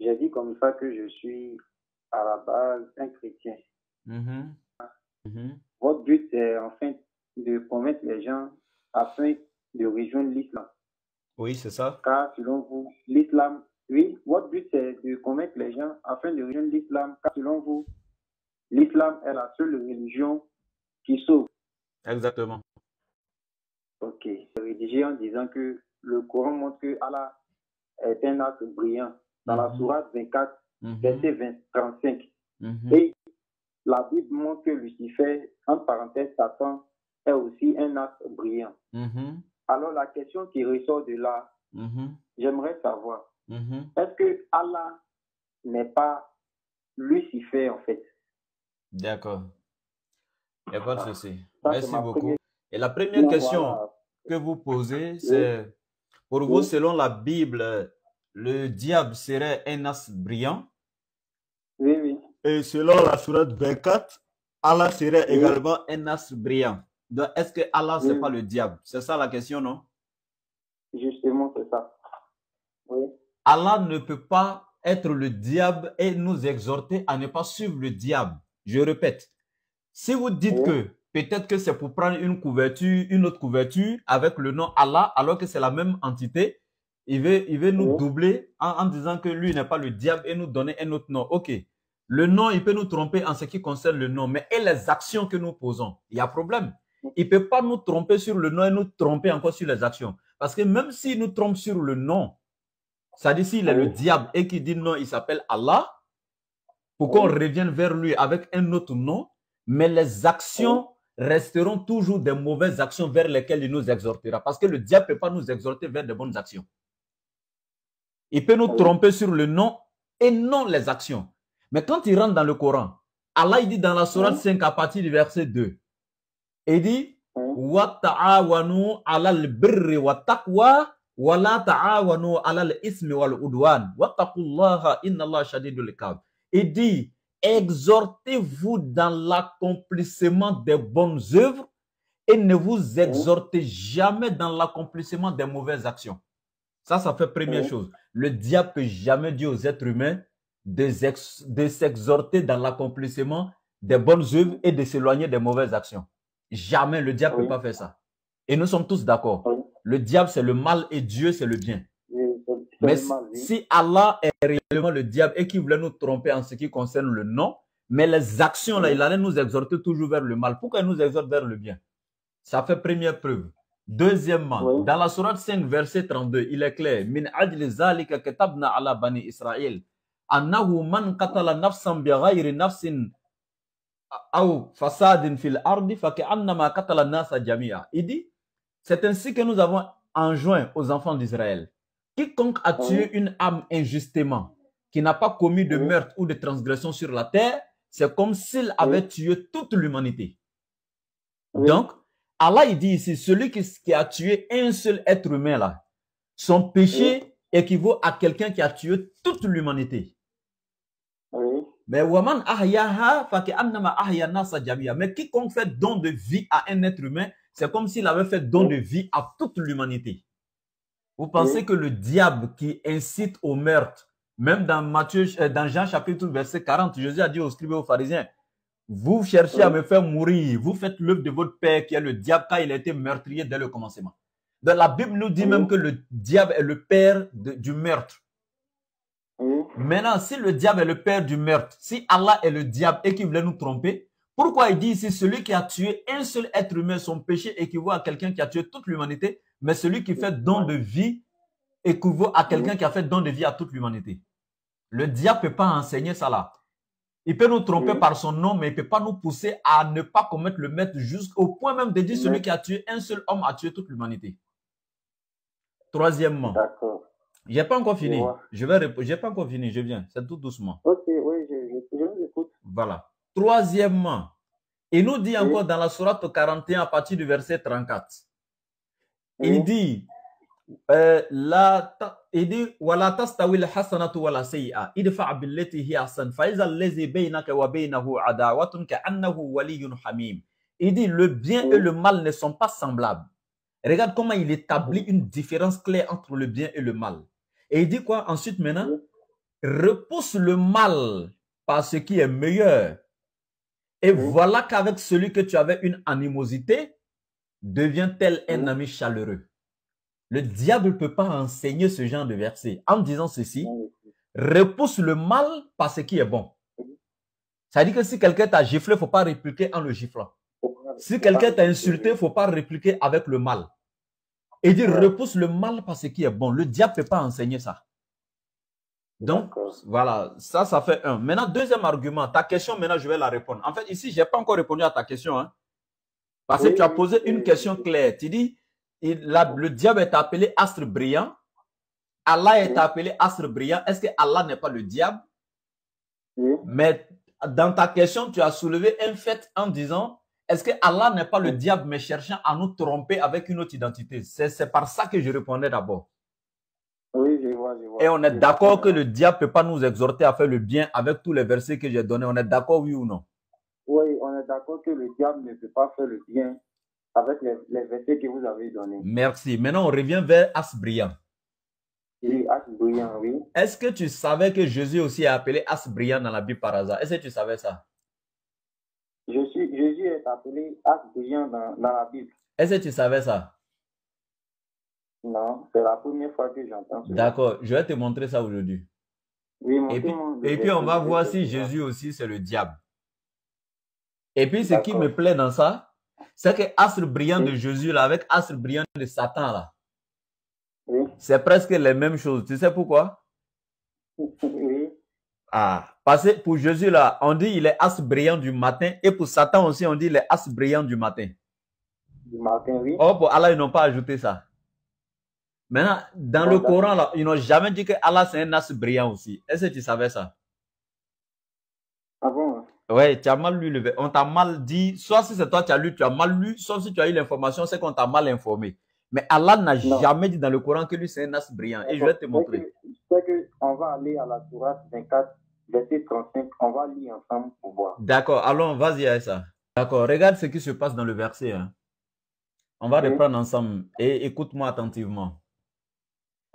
J'ai dit comme ça que je suis à la base un chrétien. Mhm. Mhm. Votre but, c'est enfin de convaincre les gens afin de rejoindre l'islam. Oui, c'est ça. Car selon vous, l'islam, oui, votre but, c'est de convaincre les gens afin de rejoindre l'islam. Car selon vous, l'islam est la seule religion qui sauve. Exactement. Ok. C'est rédigé en disant que le Coran montre que Allah est un astre brillant. Dans la sourate 24, verset 35. Et la Bible montre que Lucifer, en parenthèse Satan, est aussi un astre brillant. Alors la question qui ressort de là, j'aimerais savoir, est-ce que Allah n'est pas Lucifer en fait? D'accord. Il n'y a pas de souci. Ça, Merci beaucoup. Et la première Non, question voilà. que vous posez, Oui, c'est pour vous, oui, selon la Bible, le diable serait un astre brillant. oui, oui, Et selon la sourate 24, Allah serait oui, également un astre brillant. Donc, est-ce que Allah, c'est oui, pas oui. le diable? C'est ça la question, non? Justement, c'est ça. Oui, Allah ne peut pas être le diable et nous exhorter à ne pas suivre le diable. Je répète, si vous dites oui, que peut-être que c'est pour prendre une couverture, une autre couverture avec le nom Allah, alors que c'est la même entité, il veut nous oui, doubler en disant que lui n'est pas le diable et nous donner un autre nom. Ok, le nom, il peut nous tromper en ce qui concerne le nom, mais et les actions que nous posons, il y a problème. Il ne peut pas nous tromper sur le nom et nous tromper encore sur les actions. Parce que même s'il nous trompe sur le nom, ça dit s'il est le oui, diable et qu'il dit non, il s'appelle Allah, pour qu'on oui, revienne vers lui avec un autre nom, mais les oui, actions resteront toujours des mauvaises actions vers lesquelles il nous exhortera. Parce que le diable ne peut pas nous exhorter vers de bonnes actions. Il peut nous oui, tromper sur le nom et non les actions. Mais quand il rentre dans le Coran, Allah il dit dans la sourate oui, 5 à partir du verset 2, il dit oui, wa ta'awanu 'alal birri wa taqwa wa la ta'awanu 'alal ismi wal udwan wattaqullaha innallaha shadidul iqab. Il dit exhortez-vous dans l'accomplissement des bonnes œuvres et ne vous oui, exhortez jamais dans l'accomplissement des mauvaises actions. Ça fait première oui, chose. Le diable peut jamais dire aux êtres humains de s'exhorter dans l'accomplissement des bonnes œuvres et de s'éloigner des mauvaises actions. Jamais le diable ne peut oui, pas faire ça. Et nous sommes tous d'accord. oui, Le diable, c'est le mal et Dieu, c'est le bien. oui, c'est Mais le mal, oui. si Allah est réellement le diable et qu'il voulait nous tromper en ce qui concerne le nom, mais les actions, là, Oui, il allait nous exhorter toujours vers le mal. Pourquoi il nous exhorte vers le bien? Ça fait première preuve. Deuxièmement, oui, dans la sourate 5, verset 32, il est clair. Min ajli zalika katabna ala bani Israël. Annahu man qatala nafsan bighayri nafsin aw fasadin fil ardi faka'annama qatala nasa jami'a. Il dit, c'est ainsi que nous avons enjoint aux enfants d'Israël. Quiconque a oui, tué une âme injustement, qui n'a pas commis de oui, meurtre ou de transgression sur la terre, c'est comme s'il oui, avait tué toute l'humanité. oui, Donc, Allah il dit ici, celui qui a tué un seul être humain là, son péché équivaut à quelqu'un qui a tué toute l'humanité. oui, Mais waman ahyaha faki'annama ahya nasa jami'a. Mais quiconque fait don de vie à un être humain, c'est comme s'il avait fait don de vie à toute l'humanité. Vous pensez oui, que le diable qui incite au meurtre, même dans dans Jean chapitre verset 40, Jésus a dit aux scribes et aux pharisiens, vous cherchez à oui, me faire mourir, vous faites l'œuvre de votre père qui est le diable car il a été meurtrier dès le commencement. Donc la Bible nous dit même oui, que le diable est le père du meurtre. oui, Maintenant, si le diable est le père du meurtre, si Allah est le diable et qu'il voulait nous tromper, pourquoi il dit ici celui qui a tué un seul être humain, son péché équivaut à quelqu'un qui a tué toute l'humanité, mais celui qui fait don de vie équivaut à quelqu'un qui a fait don de vie à toute l'humanité. Le diable ne peut pas enseigner ça là. Il peut nous tromper par son nom, mais il ne peut pas nous pousser à ne pas commettre le maître jusqu'au point même de dire celui qui a tué un seul homme a tué toute l'humanité. Troisièmement, d'accord, je n'ai pas encore je fini. vois. Je vais répondre. Je n'ai pas encore fini, je viens. C'est tout doucement. Ok, oui, je vous écoute. Voilà. Troisièmement, il nous dit Oui, encore dans la sourate 41 à partir du verset 34. oui, Il dit il dit wala tastawil hasanatu wala sayyi'a idfa billati hi ahsan fa iza allazi baynaka wa baynahu adawatun ka'annahu waliyyun hamim. Il dit le bien et oui, le mal ne sont pas semblables. Regarde comment il établit une différence claire entre le bien et le mal. Et il dit quoi ensuite maintenant? oui, repousse le mal par ce qui est meilleur. Et voilà qu'avec celui que tu avais une animosité, devient tel un ami chaleureux. Le diable ne peut pas enseigner ce genre de verset en disant ceci, repousse le mal par ce qui est bon. Ça veut dire que si quelqu'un t'a giflé, il ne faut pas répliquer en le giflant. Si quelqu'un t'a insulté, il ne faut pas répliquer avec le mal. Et dire repousse le mal par ce qui est bon. Le diable ne peut pas enseigner ça. Donc, voilà, ça fait un. Maintenant, deuxième argument, ta question, maintenant, je vais la répondre. En fait, ici, je n'ai pas encore répondu à ta question. Hein, parce que tu as posé une question claire. Tu dis, le diable est appelé astre brillant. Allah est appelé astre brillant. Est-ce que Allah n'est pas le diable? Mais dans ta question, tu as soulevé un fait en disant, est-ce que Allah n'est pas le diable, mais cherchant à nous tromper avec une autre identité? C'est par ça que je répondais d'abord. Oui, je vois. Et on est d'accord que le diable ne peut pas nous exhorter à faire le bien avec tous les versets que j'ai donnés. On est d'accord, oui ou non? Oui, on est d'accord que le diable ne peut pas faire le bien avec les versets que vous avez donnés. Merci. Maintenant, on revient vers As brillant. Oui, As brillant, oui. Est-ce que tu savais que Jésus aussi est appelé As brillant dans la Bible par hasard? Est-ce que tu savais ça? Jésus est appelé As brillant dans la Bible. Est-ce que tu savais ça? Non, c'est la première fois que j'entends ça. D'accord, je vais te montrer ça aujourd'hui. Oui, et puis on va voir si Jésus aussi c'est le diable. Et puis ce qui me plaît dans ça, c'est que astre brillant de Jésus là avec astre brillant de Satan là, c'est presque les mêmes choses. Tu sais pourquoi? Oui. Parce que pour Jésus là, on dit il est astre brillant du matin et pour Satan aussi on dit il est astre brillant du matin. Du matin, oui. Oh, pour Allah ils n'ont pas ajouté ça. Maintenant, dans le Coran, là, ils n'ont jamais dit que Allah c'est un astre brillant aussi. Est-ce que tu savais ça? Ah bon? Oui, tu as mal lu le... On t'a mal dit, soit si c'est toi qui as lu, tu as mal lu, soit si tu as eu l'information, c'est qu'on t'a mal informé. Mais Allah n'a jamais dit dans le Coran que lui c'est un astre brillant. Et je vais te montrer. C'est qu'on va aller à la sourate 24, verset 35, on va lire ensemble pour voir. D'accord, allons, vas-y avec ça. D'accord, regarde ce qui se passe dans le verset. Hein. On va reprendre ensemble et écoute-moi attentivement.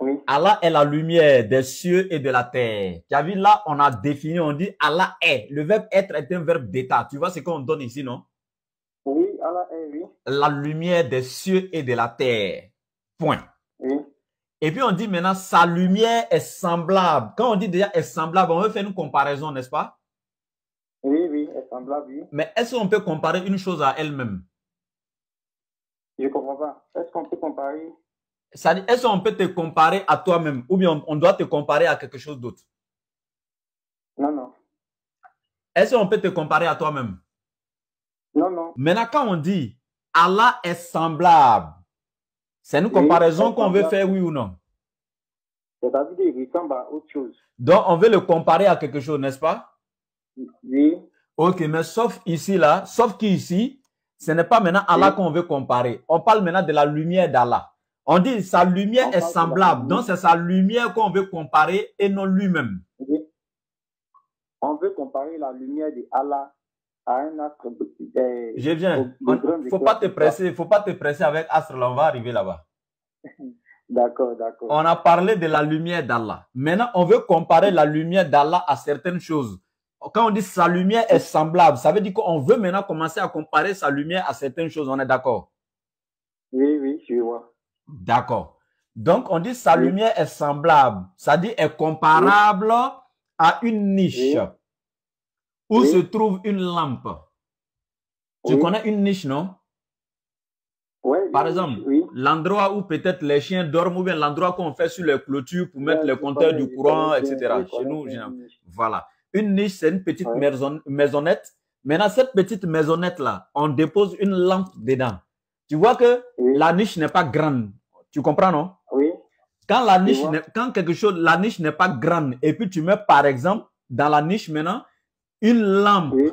Oui. Allah est la lumière des cieux et de la terre. Tu as vu là, on a défini, on dit Allah est. Le verbe être est un verbe d'état. Tu vois ce qu'on donne ici, non? Oui, Allah est, oui. La lumière des cieux et de la terre. Point. Oui. Et puis on dit maintenant, sa lumière est semblable. Quand on dit déjà est semblable, on veut faire une comparaison, n'est-ce pas? Oui, est semblable, oui. Mais est-ce qu'on peut comparer une chose à elle-même? Je ne comprends pas. Est-ce qu'on peut comparer? Est-ce qu'on peut te comparer à toi-même ou bien on doit te comparer à quelque chose d'autre? Non. Est-ce qu'on peut te comparer à toi-même? Non. Maintenant, quand on dit Allah est semblable, c'est une comparaison qu'on veut faire, oui ou non? C'est-à-dire qu'il ressemble à autre chose. Donc, on veut le comparer à quelque chose, n'est-ce pas? Oui. Ok, mais sauf ici, là, sauf qu'ici, ce n'est pas maintenant Allah qu'on veut comparer. On parle maintenant de la lumière d'Allah. On dit sa lumière est semblable, donc c'est sa lumière qu'on veut comparer et non lui-même. Oui. On veut comparer la lumière d'Allah à un astre. Je viens. Il ne faut pas te presser avec astre, là, on va arriver là-bas. D'accord. On a parlé de la lumière d'Allah. Maintenant, on veut comparer la lumière d'Allah à certaines choses. Quand on dit sa lumière est semblable, ça veut dire qu'on veut maintenant commencer à comparer sa lumière à certaines choses. On est d'accord? Oui, je vois. D'accord. Donc, on dit sa lumière est semblable, c'est-à-dire est comparable à une niche où se trouve une lampe. Tu connais une niche, non? Oui. Par exemple, l'endroit où peut-être les chiens dorment ou bien l'endroit qu'on fait sur les clôtures pour mettre les compteurs du courant, etc. Chez nous, voilà. Une niche, c'est une petite maisonnette. Maintenant, cette petite maisonnette-là, on dépose une lampe dedans. Tu vois que la niche n'est pas grande. Tu comprends, non? Oui. Quand la niche, la niche n'est pas grande et puis tu mets, par exemple, dans la niche maintenant, une lampe. Oui.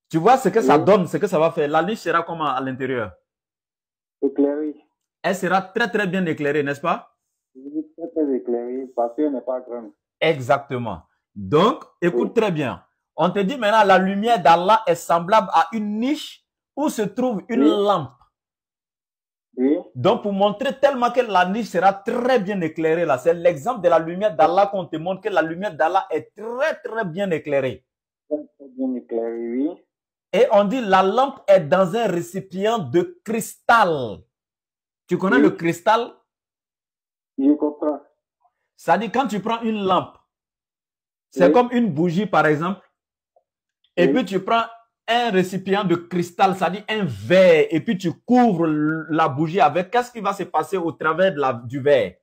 Tu vois ce que ça donne, ce que ça va faire. La niche sera comment à l'intérieur? Éclairée. Elle sera très, très bien éclairée, n'est-ce pas? Très éclairée parce qu'elle n'est pas grande. Exactement. Donc, écoute très bien. On te dit maintenant, la lumière d'Allah est semblable à une niche où se trouve une lampe. Oui. Donc, pour montrer tellement que la niche sera très bien éclairée, là, c'est l'exemple de la lumière d'Allah qu'on te montre que la lumière d'Allah est très, très bien éclairée. Très bien éclairée, oui. Et on dit la lampe est dans un récipient de cristal. Tu connais le cristal? Je comprends. Ça dit quand tu prends une lampe, c'est comme une bougie par exemple, et puis tu prends un récipient de cristal, ça dit un verre, et puis tu couvres la bougie avec, qu'est-ce qui va se passer au travers du verre?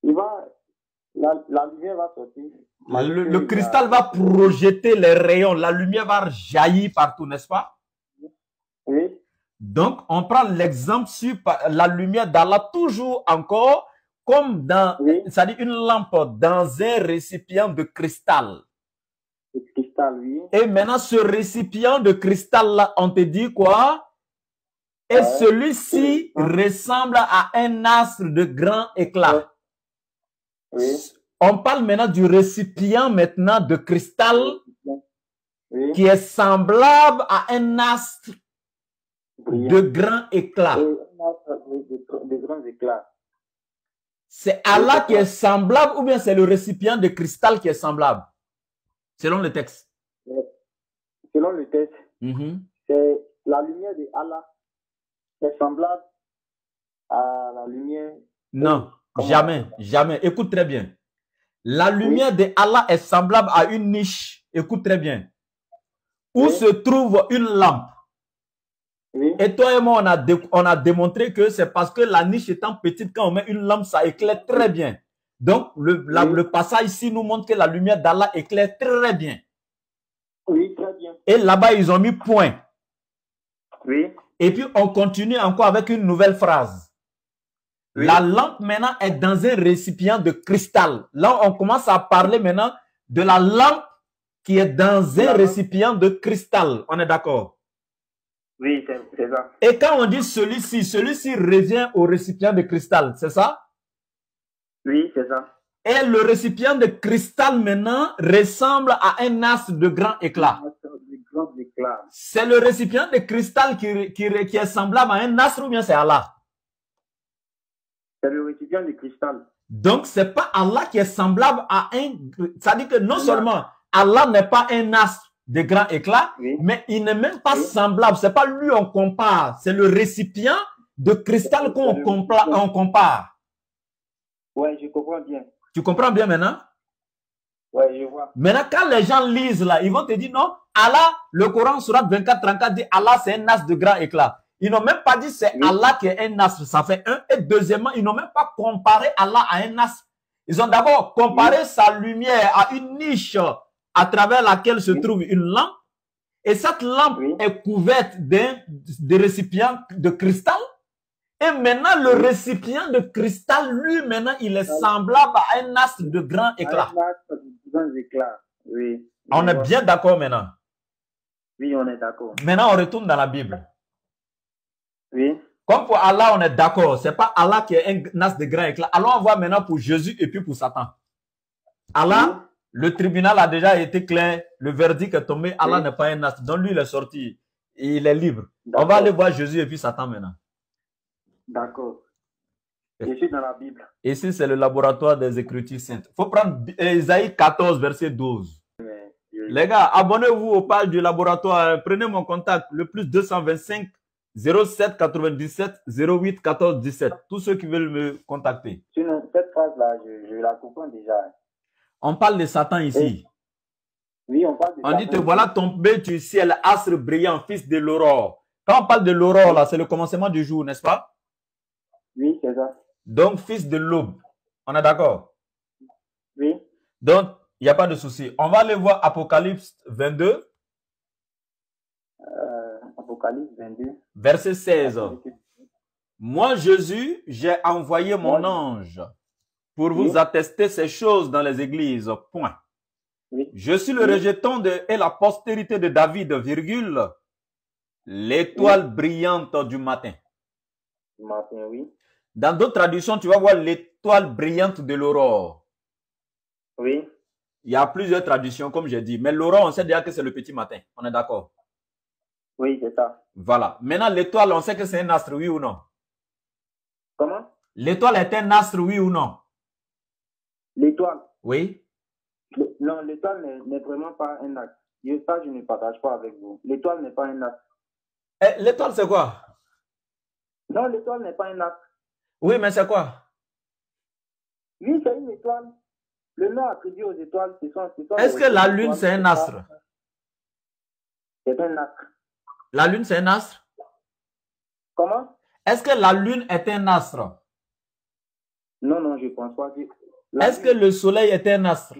La lumière va sortir. Le cristal va projeter les rayons, la lumière va jaillir partout, n'est-ce pas? Oui. Donc, on prend l'exemple sur la lumière d'Allah, toujours encore, comme dans, ça dit une lampe dans un récipient de cristal. Le cristal, oui. Et maintenant, ce récipient de cristal-là, on te dit quoi? Et celui-ci ressemble à un astre de grand éclat. Oui. On parle maintenant du récipient maintenant de cristal qui est semblable à un astre de grand éclat. De grands éclats. C'est Allah qui est semblable ou bien c'est le récipient de cristal qui est semblable? Selon le texte. Selon le texte, c'est la lumière de Allah qui est semblable à la lumière. Non, jamais, jamais. Écoute très bien. La lumière de Allah est semblable à une niche. Écoute très bien. Où se trouve une lampe. Et toi et moi, on a démontré que c'est parce que la niche étant petite, quand on met une lampe, ça éclaire très bien. Donc, le passage ici nous montre que la lumière d'Allah éclaire très bien. Oui, très bien. Et là-bas, ils ont mis point. Oui. Et puis, on continue encore avec une nouvelle phrase. Oui. La lampe maintenant est dans un récipient de cristal. Là, on commence à parler maintenant de la lampe qui est dans un récipient de cristal. On est d'accord? Oui, c'est ça. Et quand on dit celui-ci revient au récipient de cristal, c'est ça? Oui, c'est ça. Et le récipient de cristal maintenant ressemble à un astre de grand éclat. C'est le récipient de cristal qui est semblable à un astre ou bien c'est Allah? C'est le récipient de cristal. Donc, c'est pas Allah qui est semblable à un... Ça dit que non seulement Allah n'est pas un astre de grand éclat, mais il n'est même pas semblable. C'est pas lui on compare. C'est le récipient de cristal qu'on compare. Ouais, je comprends bien. Tu comprends bien maintenant? Ouais, je vois. Maintenant, quand les gens lisent là, ils vont te dire non, Allah, le Coran, Surat 24-34 dit Allah, c'est un astre de grand éclat. Ils n'ont même pas dit c'est Allah qui est un astre. Ça fait un. Et deuxièmement, ils n'ont même pas comparé Allah à un astre. Ils ont d'abord comparé sa lumière à une niche à travers laquelle se trouve une lampe. Et cette lampe est couverte de récipients de cristal. Et maintenant, le récipient de cristal, lui, maintenant, il est semblable à un astre de grand éclat. Un astre de grand éclat, oui. On est bien d'accord maintenant? Oui, on est d'accord. Maintenant, on retourne dans la Bible. Oui. Comme pour Allah, on est d'accord. C'est pas Allah qui est un astre de grand éclat. Alors, on voit maintenant pour Jésus et puis pour Satan. Allah, le tribunal a déjà été clair. Le verdict est tombé. Allah n'est pas un astre. Donc, lui, il est sorti. Il est libre. On va aller voir Jésus et puis Satan maintenant. D'accord. Je suis dans la Bible. Ici, c'est le laboratoire des Écritures saintes. Il faut prendre Isaïe 14, verset 12. Les gars, abonnez-vous aux pages du laboratoire. Prenez mon contact, le plus 225 07 97 08 14 17. Tous ceux qui veulent me contacter. Sinon, cette phrase-là, je la comprends déjà. On parle de Satan ici. Oui, on parle de Satan. On dit, te voilà tombé du ciel, astre brillant, fils de l'aurore. Quand on parle de l'aurore, là, c'est le commencement du jour, n'est-ce pas? Oui, c'est ça. Donc, fils de l'aube. On est d'accord? Oui. Donc, il n'y a pas de souci. On va aller voir Apocalypse 22. Apocalypse 22. Verset 16. Moi, Jésus, j'ai envoyé mon ange pour vous attester ces choses dans les églises. Point. Oui. Je suis le rejeton et la postérité de David, virgule, l'étoile brillante du matin. Du matin, oui. Dans d'autres traductions, tu vas voir l'étoile brillante de l'aurore. Oui. Il y a plusieurs traductions, comme j'ai dit. Mais l'aurore, on sait déjà que c'est le petit matin. On est d'accord? Oui, c'est ça. Voilà. Maintenant, l'étoile, on sait que c'est un astre, oui ou non? Comment? L'étoile est un astre, oui ou non? L'étoile? Oui. Non, l'étoile n'est vraiment pas un astre. Ça, je ne partage pas avec vous. L'étoile n'est pas un astre. L'étoile, c'est quoi? Non, l'étoile n'est pas un astre. Oui, mais c'est quoi? Oui, c'est une étoile. Le nom attribué aux étoiles, ce sont Est-ce que la lune, c'est un astre? C'est un astre. La lune, c'est un astre? Comment? Est-ce que la lune est un astre? Non, non, je ne pense pas. Est-ce que le soleil est un astre?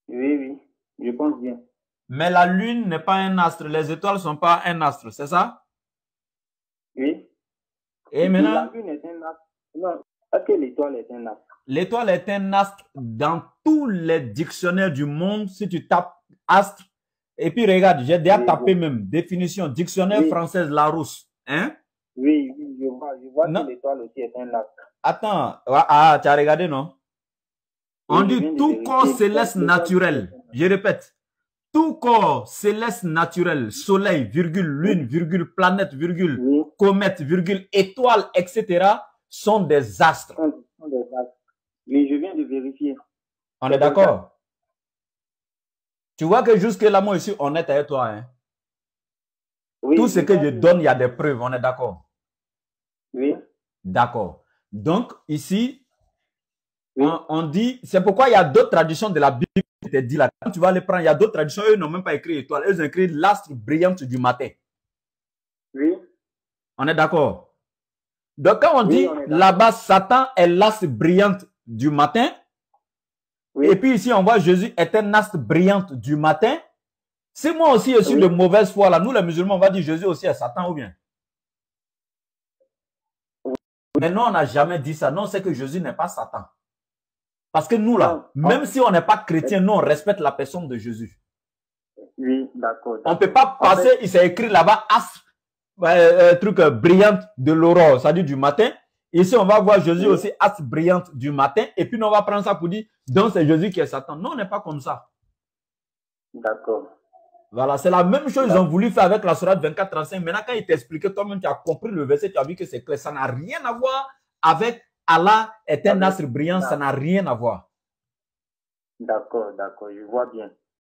Oui, oui, je pense bien. Mais la lune n'est pas un astre. Les étoiles ne sont pas un astre, c'est ça? Oui. Et maintenant? La lune est un astre. Non, est-ce que l'étoile est un astre? L'étoile est un astre dans tous les dictionnaires du monde. Si tu tapes astre, et puis regarde, j'ai déjà tapé même définition, dictionnaire française Larousse. Hein? Oui, oui, je vois que l'étoile aussi est un astre. Attends, tu as regardé, non? On dit tout corps céleste naturel. Je répète, tout corps céleste naturel, soleil, virgule, lune, virgule, planète, virgule, comète, virgule, étoile, etc. sont des astres. Mais je viens de vérifier. On est d'accord? Tu vois que jusque là, moi, je suis honnête avec toi. Hein? Oui, tout ce que je donne, il y a des preuves. On est d'accord? Oui. D'accord. Donc, ici, on dit, c'est pourquoi il y a d'autres traditions de la Bible qui te dit là. Quand tu vas les prendre, il y a d'autres traditions, eux n'ont même pas écrit étoile. Eux ont écrit l'astre brillante du matin. Oui. On est d'accord? Donc, quand on dit là-bas, Satan est l'astre brillante du matin, et puis ici, on voit Jésus est un astre brillante du matin. Si moi aussi je suis de mauvaise foi, là, nous les musulmans, on va dire Jésus aussi est Satan ou bien? Mais non, on n'a jamais dit ça. Non, c'est que Jésus n'est pas Satan. Parce que nous, là, même si on n'est pas chrétien, nous, on respecte la personne de Jésus. Oui, d'accord. On ne peut pas passer, il s'est écrit là-bas, astre, truc brillante de l'aurore, c'est-à-dire du matin. Ici, on va voir Jésus aussi, astre brillante du matin. Et puis, on va prendre ça pour dire, donc c'est Jésus qui est Satan. Non, on n'est pas comme ça. D'accord. Voilà, c'est la même chose qu'ils ont voulu faire avec la sourate 24-35. Maintenant, quand il t'expliquait, toi-même, tu as compris le verset, tu as vu que c'est clair. Ça n'a rien à voir avec Allah est un astre brillant, ça n'a rien à voir. D'accord, d'accord, je vois bien.